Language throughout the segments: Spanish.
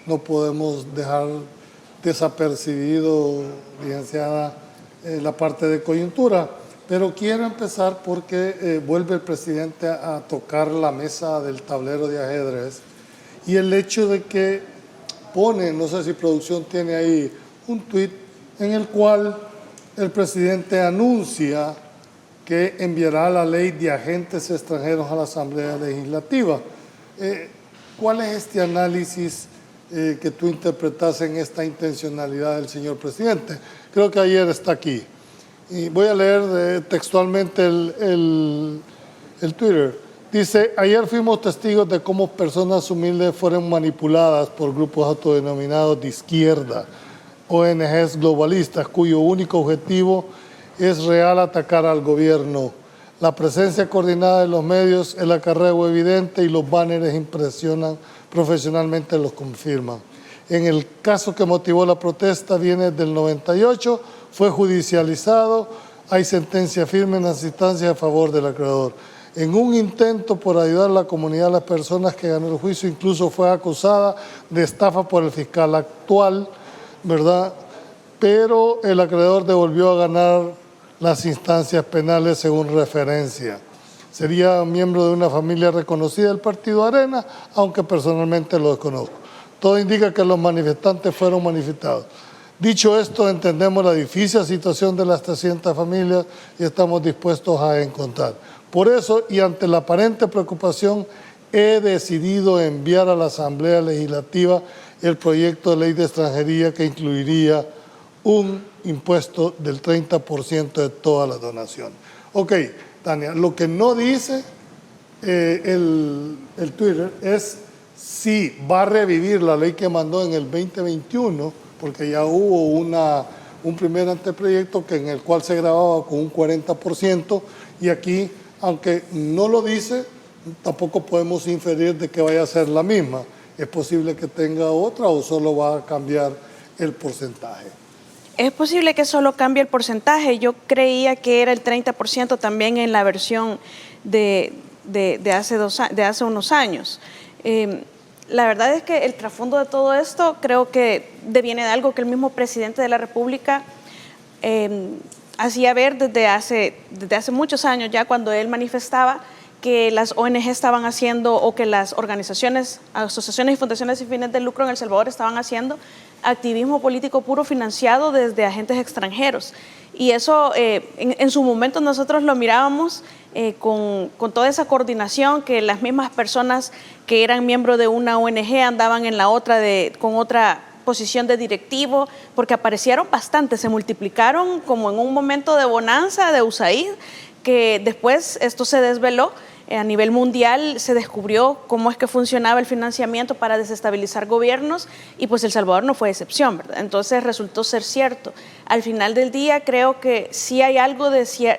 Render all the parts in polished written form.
no podemos dejar desapercibido, licenciada, la parte de coyuntura. Pero quiero empezar porque vuelve el presidente a tocar la mesa del tablero de ajedrez y el hecho de que pone, no sé si producción tiene ahí, un tuit en el cual el presidente anuncia que enviará la ley de agentes extranjeros a la Asamblea Legislativa. ¿Cuál es este análisis que tú interpretas en esta intencionalidad del señor presidente? Creo que ayer está aquí. Y voy a leer textualmente el Twitter. Dice, ayer fuimos testigos de cómo personas humildes fueron manipuladas por grupos autodenominados de izquierda, ONGs globalistas, cuyo único objetivo es real atacar al gobierno. La presencia coordinada de los medios, el acarreo evidente y los banners impresionan profesionalmente, los confirman. En el caso que motivó la protesta, viene del 98, fue judicializado, hay sentencia firme en las instancias a favor del acreedor. En un intento por ayudar a la comunidad, las personas que ganó el juicio incluso fue acusada de estafa por el fiscal actual, ¿verdad? Pero el acreedor devolvió a ganar las instancias penales según referencia. Sería miembro de una familia reconocida del Partido Arena, aunque personalmente lo desconozco. Todo indica que los manifestantes fueron manifestados. Dicho esto, entendemos la difícil situación de las 300 familias y estamos dispuestos a encontrar. Por eso, y ante la aparente preocupación, he decidido enviar a la Asamblea Legislativa el proyecto de ley de extranjería que incluiría un impuesto del 30% de todas las donaciones. Ok, Tania, lo que no dice el Twitter es si va a revivir la ley que mandó en el 2021, porque ya hubo un primer anteproyecto en el cual se grababa con un 40%, y aquí, aunque no lo dice, tampoco podemos inferir de que vaya a ser la misma. Es posible que tenga otra o solo va a cambiar el porcentaje. Es posible que solo cambie el porcentaje. Yo creía que era el 30% también en la versión de hace unos años. La verdad es que el trasfondo de todo esto creo que deviene de algo que el mismo presidente de la República hacía ver desde hace muchos años, ya cuando él manifestaba que las ONG estaban haciendo, o que las organizaciones, asociaciones y fundaciones sin fines de lucro en El Salvador estaban haciendo activismo político puro financiado desde agentes extranjeros. Y eso en su momento nosotros lo mirábamos con toda esa coordinación, que las mismas personas que eran miembros de una ONG andaban en la otra con otra posición de directivo, porque aparecieron bastante, se multiplicaron como en un momento de bonanza de USAID, que después esto se desveló. A nivel mundial se descubrió cómo es que funcionaba el financiamiento para desestabilizar gobiernos, y pues El Salvador no fue excepción, ¿verdad? Entonces resultó ser cierto. Al final del día creo que sí hay algo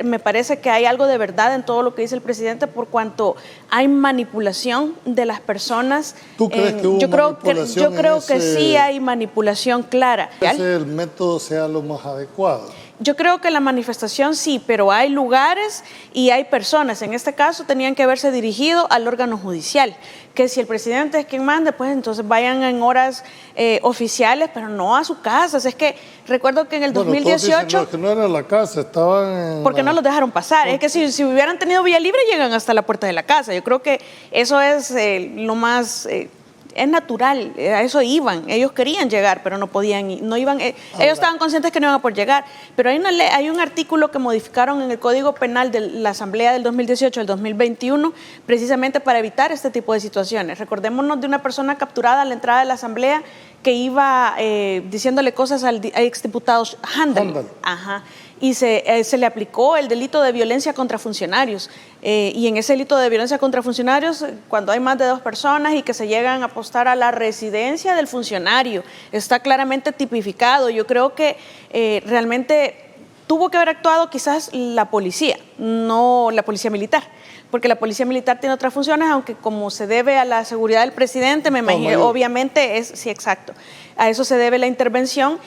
me parece que hay algo de verdad en todo lo que dice el presidente, por cuanto hay manipulación de las personas. ¿Tú crees que hubo manipulación? Yo creo que sí hay manipulación clara. ¿Ese el método sea lo más adecuado? Yo creo que la manifestación sí, pero hay lugares y hay personas. En este caso tenían que haberse dirigido al órgano judicial, que si el presidente es quien mande, pues entonces vayan en horas oficiales, pero no a su casa. Es que recuerdo que en el 2018... Dicen, no, que no era la casa, estaban en... Porque no los dejaron pasar. Es que si hubieran tenido vía libre, llegan hasta la puerta de la casa. Yo creo que eso es lo más... es natural, a eso iban, ellos querían llegar, pero no podían, no iban, ellos estaban conscientes que no iban a poder llegar, pero hay un artículo que modificaron en el Código Penal de la Asamblea del 2018 al 2021, precisamente para evitar este tipo de situaciones. Recordémonos de una persona capturada a la entrada de la Asamblea que iba diciéndole cosas al exdiputado Handel. Ajá. Y se le aplicó el delito de violencia contra funcionarios. Y en ese delito de violencia contra funcionarios, cuando hay más de 2 personas y que se llegan a apostar a la residencia del funcionario, está claramente tipificado. Yo creo que realmente tuvo que haber actuado quizás la policía, no la policía militar, porque la policía militar tiene otras funciones, aunque como se debe a la seguridad del presidente, me imagino, obviamente sí, exacto, a eso se debe la intervención.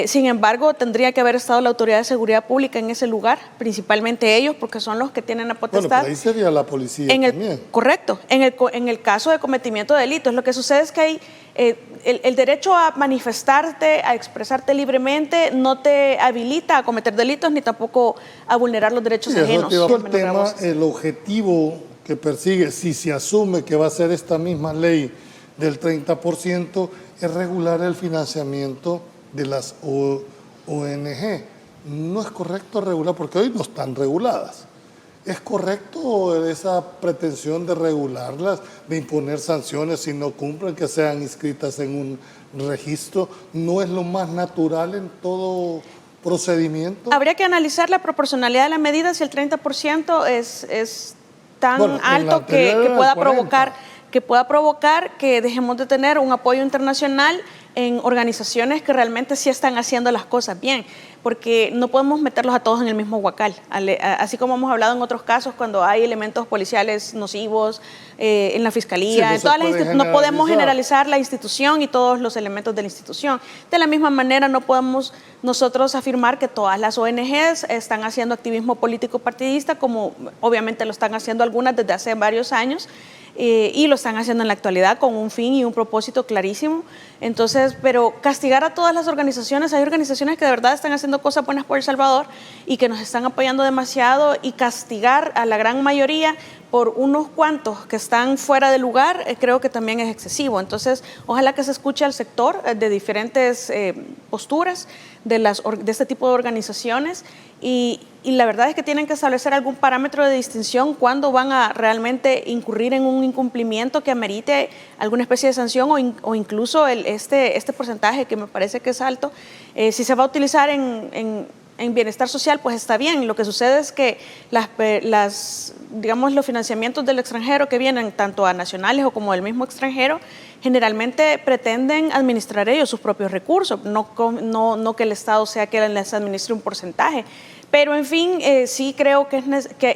Sin embargo, tendría que haber estado la Autoridad de Seguridad Pública en ese lugar, principalmente ellos, porque son los que tienen la potestad. Bueno, pero ahí sería la policía también. Correcto, en el caso de cometimiento de delitos. Lo que sucede es que El derecho a manifestarte, a expresarte libremente, no te habilita a cometer delitos ni tampoco a vulnerar los derechos ajenos. El tema, el objetivo que persigue, si se asume que va a ser esta misma ley del 30%, es regular el financiamiento de las ONG. No es correcto regular, porque hoy no están reguladas. ¿Es correcto esa pretensión de regularlas, de imponer sanciones si no cumplen, que sean inscritas en un registro? ¿No es lo más natural en todo procedimiento? Habría que analizar la proporcionalidad de la medida, si el 30% es tan alto que pueda provocar que dejemos de tener un apoyo internacional en organizaciones que realmente sí están haciendo las cosas bien, porque no podemos meterlos a todos en el mismo huacal, así como hemos hablado en otros casos cuando hay elementos policiales nocivos en la fiscalía, sí, no podemos generalizar la institución y todos los elementos de la institución. De la misma manera no podemos nosotros afirmar que todas las ONGs están haciendo activismo político partidista, como obviamente lo están haciendo algunas desde hace varios años, y lo están haciendo en la actualidad con un fin y un propósito clarísimo. Entonces, pero castigar a todas las organizaciones, hay organizaciones que de verdad están haciendo cosas buenas por El Salvador y que nos están apoyando demasiado, y castigar a la gran mayoría por unos cuantos que están fuera de lugar, creo que también es excesivo. Entonces, ojalá que se escuche al sector de diferentes posturas de este tipo de organizaciones, y la verdad es que tienen que establecer algún parámetro de distinción cuando van a realmente incurrir en un incumplimiento que amerite alguna especie de sanción o incluso este porcentaje que me parece que es alto. Si se va a utilizar en bienestar social, pues está bien. Lo que sucede es que los financiamientos del extranjero que vienen tanto a nacionales o como del mismo extranjero, generalmente pretenden administrar ellos sus propios recursos, no que el Estado sea que les administre un porcentaje. Pero, en fin, sí creo que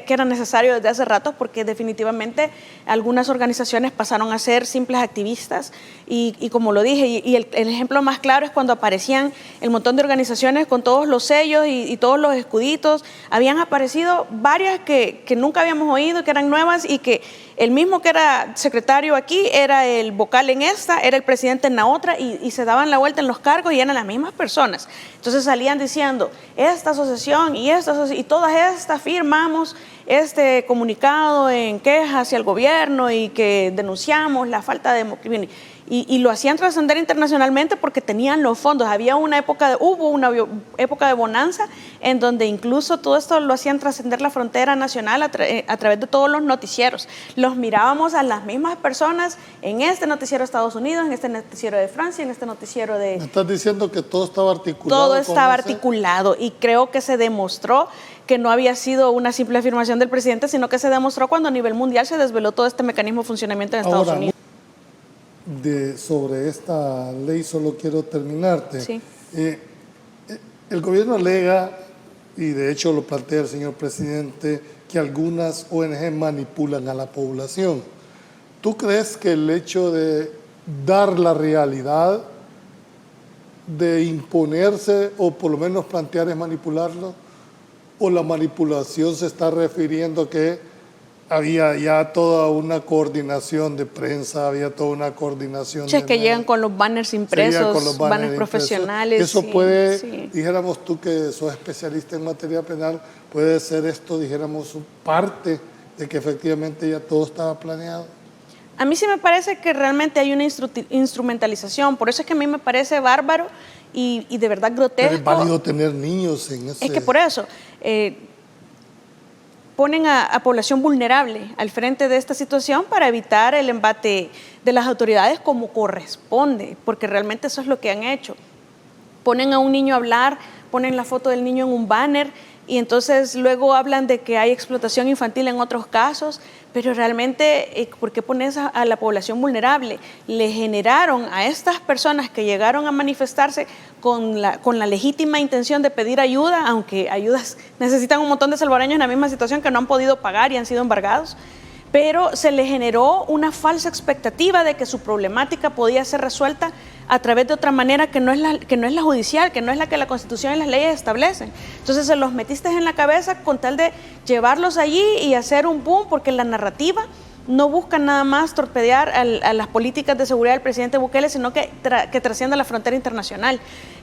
era necesario desde hace rato, porque definitivamente algunas organizaciones pasaron a ser simples activistas y como lo dije, y el ejemplo más claro es cuando aparecían el montón de organizaciones con todos los sellos y todos los escuditos. Habían aparecido varias que nunca habíamos oído, que eran nuevas, y que el mismo que era secretario aquí era el vocal en esta, era el presidente en la otra, y se daban la vuelta en los cargos y eran las mismas personas. Entonces salían diciendo, esta asociación y todas estas firmamos este comunicado en queja hacia el gobierno y que denunciamos la falta de democracia. Y lo hacían trascender internacionalmente porque tenían los fondos. Hubo una época de bonanza en donde incluso todo esto lo hacían trascender la frontera nacional a través de todos los noticieros. Los mirábamos a las mismas personas en este noticiero de Estados Unidos, en este noticiero de Francia, en este noticiero de... ¿Me estás diciendo que todo estaba articulado? Todo estaba articulado, y creo que se demostró que no había sido una simple afirmación del presidente, sino que se demostró cuando a nivel mundial se desveló todo este mecanismo de funcionamiento en Estados Unidos. Sobre esta ley solo quiero terminarte. Sí. El gobierno alega, y de hecho lo plantea el señor presidente, que algunas ONG manipulan a la población. ¿Tú crees que el hecho de dar la realidad, de imponerse o por lo menos plantear es manipularlo? ¿O la manipulación se está refiriendo que había ya toda una coordinación de prensa, había toda una coordinación de... que llegan con los banners impresos, banners profesionales. Eso puede, dijéramos tú que sos especialista en materia penal, puede ser esto, dijéramos, parte de que efectivamente ya todo estaba planeado. A mí sí me parece que realmente hay una instrumentalización, por eso es que a mí me parece bárbaro y de verdad grotesco. Pero es válido tener niños en ese... Es que por eso... ponen a población vulnerable al frente de esta situación para evitar el embate de las autoridades como corresponde, porque realmente eso es lo que han hecho. Ponen a un niño a hablar, ponen la foto del niño en un banner, y entonces luego hablan de que hay explotación infantil en otros casos, pero realmente, ¿por qué pones a la población vulnerable? Le generaron a estas personas que llegaron a manifestarse con la legítima intención de pedir ayuda, aunque ayudas necesitan un montón de salvadoreños en la misma situación que no han podido pagar y han sido embargados, pero se le generó una falsa expectativa de que su problemática podía ser resuelta a través de otra manera que no es la judicial, que no es la que la Constitución y las leyes establecen. Entonces se los metiste en la cabeza con tal de llevarlos allí y hacer un boom, porque la narrativa no buscan nada más torpedear a las políticas de seguridad del presidente Bukele, sino que trascienda la frontera internacional,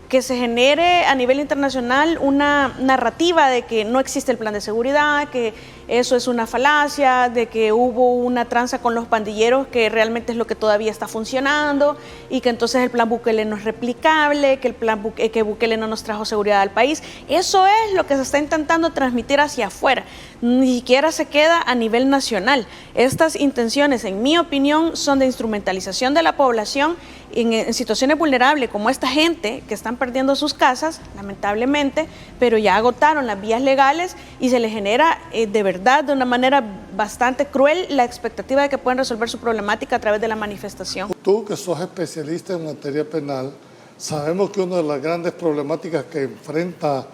que se genere a nivel internacional una narrativa de que no existe el plan de seguridad, que eso es una falacia, de que hubo una tranza con los pandilleros que realmente es lo que todavía está funcionando y que entonces el plan Bukele no es replicable, que que Bukele no nos trajo seguridad al país. Eso es lo que se está intentando transmitir hacia afuera, ni siquiera se queda a nivel nacional. Estas intenciones, en mi opinión, son de instrumentalización de la población en situaciones vulnerables, como esta gente que están perdiendo sus casas, lamentablemente, pero ya agotaron las vías legales y se les genera de verdad, de una manera bastante cruel, la expectativa de que pueden resolver su problemática a través de la manifestación. Tú, que sos especialista en materia penal, sabemos que una de las grandes problemáticas que enfrenta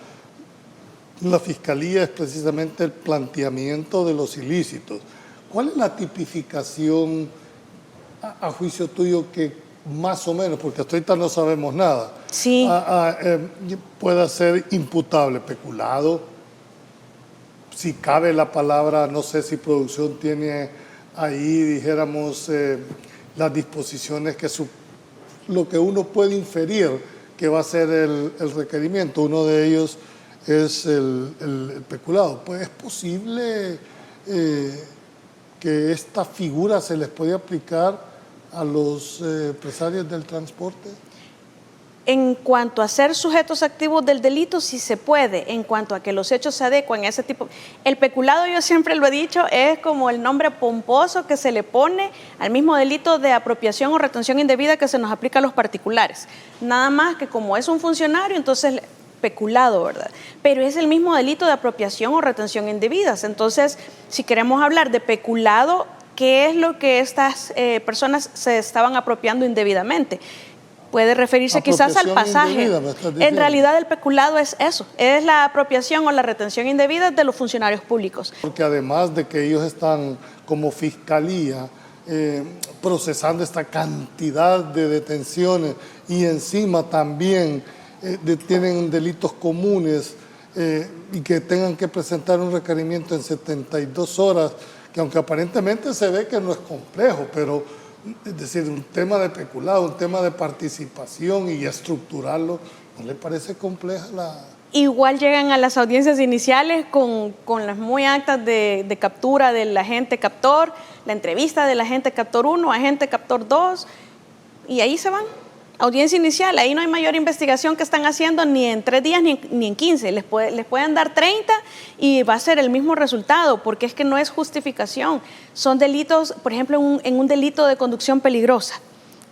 la Fiscalía es precisamente el planteamiento de los ilícitos. ¿Cuál es la tipificación, a juicio tuyo, que más o menos, porque hasta ahorita no sabemos nada, sí, pueda ser imputable? Peculado, si cabe la palabra, no sé si producción tiene ahí, dijéramos, las disposiciones que lo que uno puede inferir que va a ser el requerimiento. Uno de ellos es el peculado. Pues es posible que esta figura se les puede aplicar a los empresarios del transporte. En cuanto a ser sujetos activos del delito, sí se puede. En cuanto a que los hechos se adecuan a ese tipo. El peculado, yo siempre lo he dicho, es como el nombre pomposo que se le pone al mismo delito de apropiación o retención indebida que se nos aplica a los particulares. Nada más que como es un funcionario, entonces peculado, ¿verdad? Pero es el mismo delito de apropiación o retención indebidas. Entonces, si queremos hablar de peculado, ¿qué es lo que estas personas se estaban apropiando indebidamente? Puede referirse quizás al pasaje. En realidad el peculado es eso, es la apropiación o la retención indebida de los funcionarios públicos. Porque además de que ellos están como fiscalía procesando esta cantidad de detenciones y encima también tienen delitos comunes y que tengan que presentar un requerimiento en 72 horas, que aunque aparentemente se ve que no es complejo, pero es decir, un tema de peculado, un tema de participación y estructurarlo, ¿no le parece compleja la...? Igual llegan a las audiencias iniciales con las muy actas de captura del agente captor, la entrevista del agente captor 1, agente captor 2, y ahí se van. Audiencia inicial, ahí no hay mayor investigación que están haciendo ni en 3 días ni en 15, les pueden dar 30 y va a ser el mismo resultado, porque es que no es justificación. Son delitos, por ejemplo, en un delito de conducción peligrosa.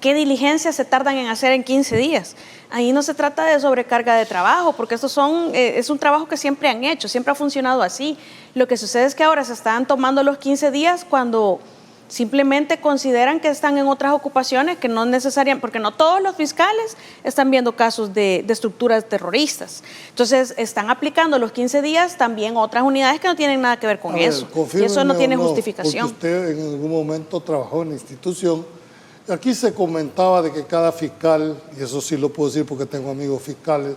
¿Qué diligencias se tardan en hacer en 15 días? Ahí no se trata de sobrecarga de trabajo, porque es un trabajo que siempre han hecho, siempre ha funcionado así. Lo que sucede es que ahora se están tomando los 15 días cuando simplemente consideran que están en otras ocupaciones que no necesariamente, porque no todos los fiscales están viendo casos de estructuras terroristas. Entonces, están aplicando los 15 días también otras unidades que no tienen nada que ver con eso. Y eso no tiene justificación. Porque usted en algún momento trabajó en la institución. Aquí se comentaba de que cada fiscal, y eso sí lo puedo decir porque tengo amigos fiscales,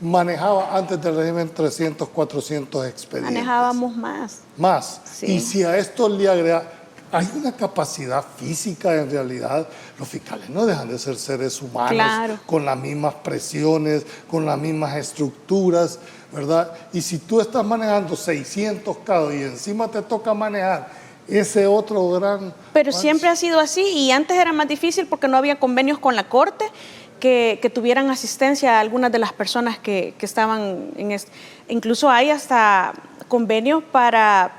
manejaba antes del régimen 300, 400 expedientes. Manejábamos más. Más. Sí. Y si a esto le agrega... Hay una capacidad física, en realidad, los fiscales no dejan de ser seres humanos, claro, con las mismas presiones, con las mismas estructuras, ¿verdad? Y si tú estás manejando 600 casos y encima te toca manejar ese otro gran... Pero siempre ha sido así, y antes era más difícil porque no había convenios con la Corte que tuvieran asistencia a algunas de las personas que estaban en esto. Incluso hay hasta convenios para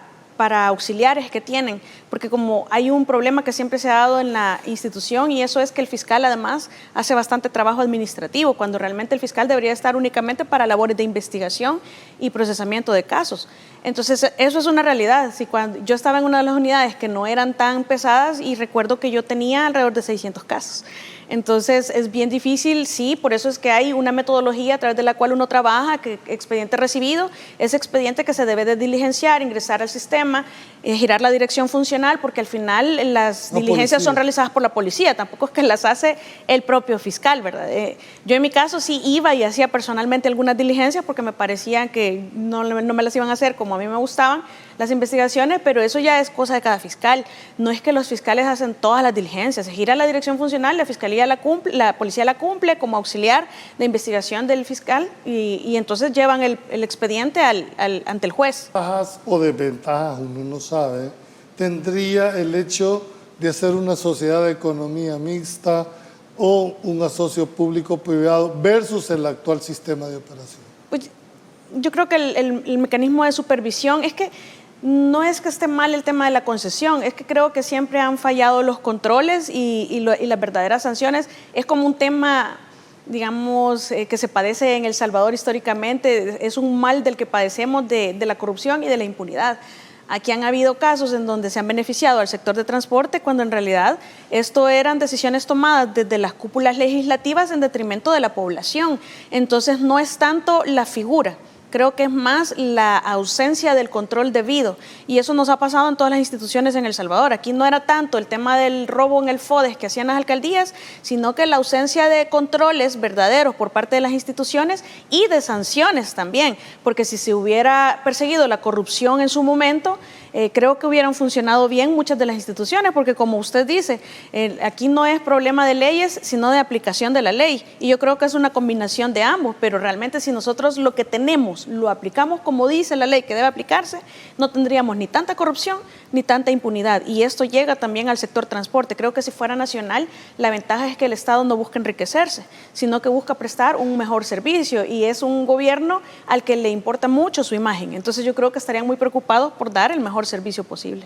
auxiliares que tienen, porque como hay un problema que siempre se ha dado en la institución, y eso es que el fiscal además hace bastante trabajo administrativo, cuando realmente el fiscal debería estar únicamente para labores de investigación y procesamiento de casos. Entonces, eso es una realidad. Si cuando yo estaba en una de las unidades que no eran tan pesadas, y recuerdo que yo tenía alrededor de 600 casos. Entonces es bien difícil, sí, por eso es que hay una metodología a través de la cual uno trabaja, que expediente recibido, es expediente que se debe de diligenciar, ingresar al sistema, girar la dirección funcional, porque al final las diligencias son realizadas por la policía, tampoco es que las hace el propio fiscal, ¿verdad? Yo en mi caso sí iba y hacía personalmente algunas diligencias porque me parecía que no me las iban a hacer como a mí me gustaban las investigaciones, pero eso ya es cosa de cada fiscal. No es que los fiscales hacen todas las diligencias, se gira la dirección funcional, la fiscalía la cumple, la policía la cumple como auxiliar de investigación del fiscal y entonces llevan el expediente ante el juez. Ventajas o desventajas, uno no sabe, tendría el hecho de hacer una sociedad de economía mixta o un asocio público-privado versus el actual sistema de operación. Pues, yo creo que el mecanismo de supervisión es que no es que esté mal el tema de la concesión, es que creo que siempre han fallado los controles y las verdaderas sanciones. Es como un tema, digamos, que se padece en El Salvador históricamente, es un mal del que padecemos de la corrupción y de la impunidad. Aquí han habido casos en donde se han beneficiado al sector de transporte cuando en realidad esto eran decisiones tomadas desde las cúpulas legislativas en detrimento de la población. Entonces no es tanto la figura, creo que es más la ausencia del control debido y eso nos ha pasado en todas las instituciones en El Salvador. Aquí no era tanto el tema del robo en el FODES que hacían las alcaldías, sino que la ausencia de controles verdaderos por parte de las instituciones y de sanciones también, porque si se hubiera perseguido la corrupción en su momento, creo que hubieran funcionado bien muchas de las instituciones, porque como usted dice, aquí no es problema de leyes, sino de aplicación de la ley. Y yo creo que es una combinación de ambos, pero realmente si nosotros lo que tenemos lo aplicamos como dice la ley que debe aplicarse, no tendríamos ni tanta corrupción ni tanta impunidad. Y esto llega también al sector transporte. Creo que si fuera nacional, la ventaja es que el Estado no busca enriquecerse, sino que busca prestar un mejor servicio y es un gobierno al que le importa mucho su imagen. Entonces yo creo que estarían muy preocupados por dar el mejor servicio posible.